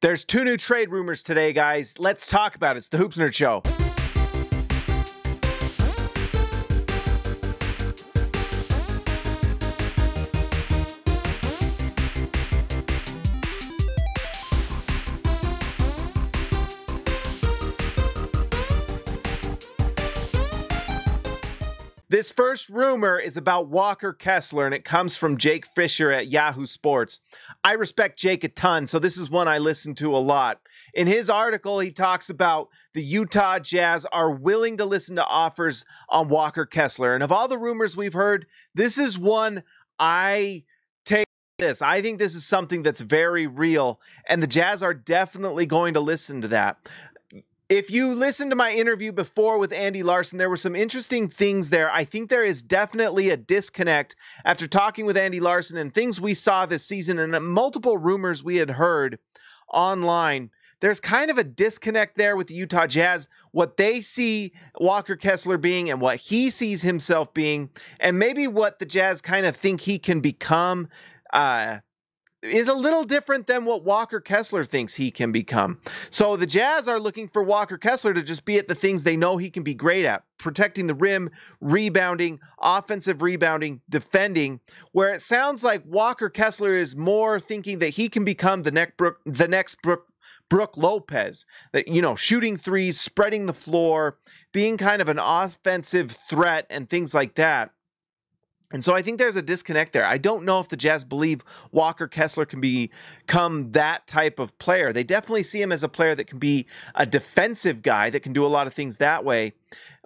There's two new trade rumors today, guys. Let's talk about it. It's the Hoops Nerd Show. This first rumor is about Walker Kessler, and it comes from Jake Fisher at Yahoo Sports. I respect Jake a ton, so this is one I listen to a lot. In his article, he talks about the Utah Jazz are willing to listen to offers on Walker Kessler. And of all the rumors we've heard, this is one I take this. I think this is something that's very real, and the Jazz are definitely going to listen to that. If you listened to my interview before with Andy Larson, there were some interesting things there. I think there is definitely a disconnect after talking with Andy Larson and things we saw this season and multiple rumors we had heard online. There's kind of a disconnect there with the Utah Jazz, what they see Walker Kessler being and what he sees himself being, and maybe what the Jazz kind of think he can become, is a little different than what Walker Kessler thinks he can become. So the Jazz are looking for Walker Kessler to just be at the things they know he can be great at: protecting the rim, rebounding, offensive rebounding, defending, where it sounds like Walker Kessler is more thinking that he can become the next Brook Lopez, that, you know, shooting threes, spreading the floor, being kind of an offensive threat and things like that. And so I think there's a disconnect there. I don't know if the Jazz believe Walker Kessler can become that type of player. They definitely see him as a player that can be a defensive guy that can do a lot of things that way,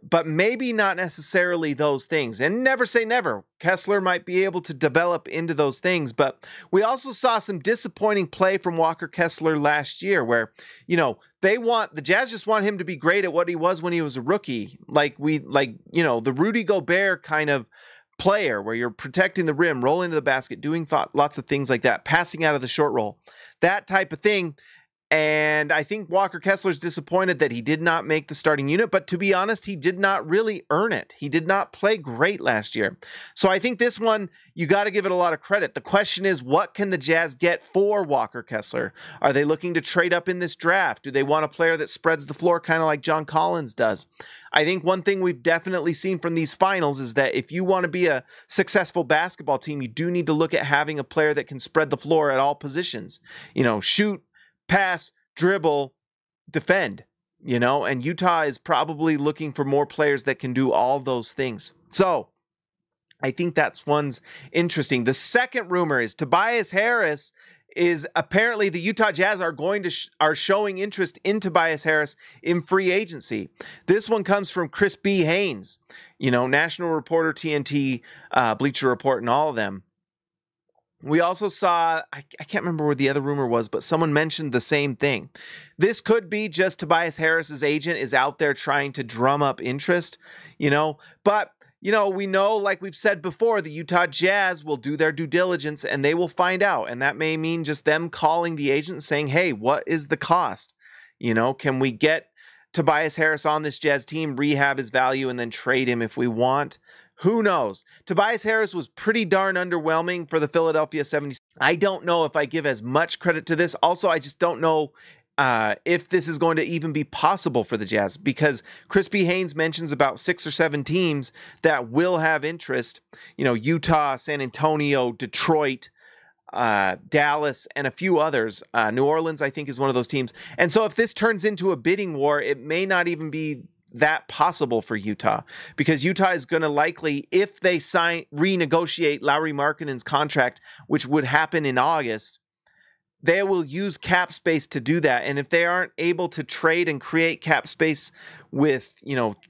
but maybe not necessarily those things. And never say never. Kessler might be able to develop into those things, but we also saw some disappointing play from Walker Kessler last year where, you know, the Jazz just want him to be great at what he was when he was a rookie. The Rudy Gobert kind of player where you're protecting the rim, rolling to the basket, doing lots of things like that, passing out of the short roll, that type of thing. And I think Walker Kessler's disappointed that he did not make the starting unit, but to be honest, he did not really earn it. He did not play great last year. So I think this one, you got to give it a lot of credit. The question is, what can the Jazz get for Walker Kessler? Are they looking to trade up in this draft? Do they want a player that spreads the floor kind of like John Collins does? I think one thing we've definitely seen from these finals is that if you want to be a successful basketball team, you do need to look at having a player that can spread the floor at all positions. You know, shoot, pass, dribble, defend, and Utah is probably looking for more players that can do all those things. So I think that's one's interesting. The second rumor is Tobias Harris is apparently the Utah Jazz are showing interest in Tobias Harris in free agency. This one comes from Chris B. Haynes, national reporter, TNT, Bleacher Report, and all of them. We also saw, I can't remember where the other rumor was, but someone mentioned the same thing. This could be just Tobias Harris's agent is out there trying to drum up interest, but we know, like we've said before, the Utah Jazz will do their due diligence and they will find out. And that may mean just them calling the agent and saying, hey, what is the cost? Can we get Tobias Harris on this Jazz team, rehab his value, and then trade him if we want? Who knows? Tobias Harris was pretty darn underwhelming for the Philadelphia 76ers. I don't know if I give as much credit to this. Also, I just don't know if this is going to even be possible for the Jazz, because Chris B. Haynes mentions about 6 or 7 teams that will have interest. Utah, San Antonio, Detroit, Dallas, and a few others. New Orleans, I think, is one of those teams. And so if this turns into a bidding war, it may not even be that possible for Utah, because Utah is going to likely, if they renegotiate Lauri Markkanen's contract, which would happen in August, they will use cap space to do that. And if they aren't able to trade and create cap space with,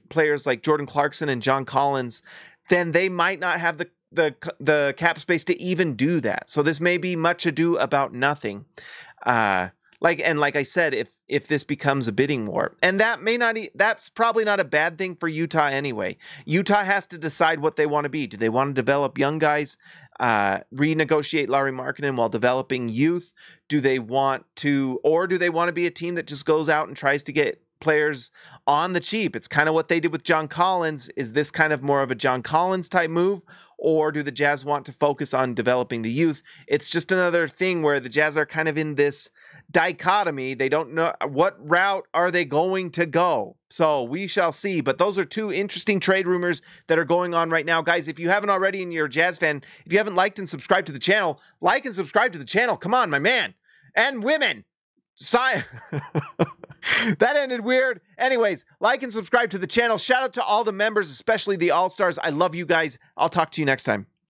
players like Jordan Clarkson and John Collins, then they might not have the cap space to even do that. So this may be much ado about nothing. Like I said, if this becomes a bidding war, and that's probably not a bad thing for Utah anyway. Utah has to decide what they want to be. Do they want to develop young guys, renegotiate Lauri Markkanen while developing youth? Do they want to be a team that just goes out and tries to get players on the cheap? It's kind of what they did with John Collins. Is this kind of more of a John Collins type move? Or do the Jazz want to focus on developing the youth? It's just another thing where the Jazz are kind of in this dichotomy. They don't know what route are they going to go. So we shall see. But those are two interesting trade rumors that are going on right now. Guys, if you haven't already and you're a Jazz fan, if you haven't liked and subscribed to the channel, like and subscribe to the channel. Come on, my man. And women. That ended weird. Anyways, like and subscribe to the channel. Shout out to all the members, especially the All-Stars. I love you guys. I'll talk to you next time.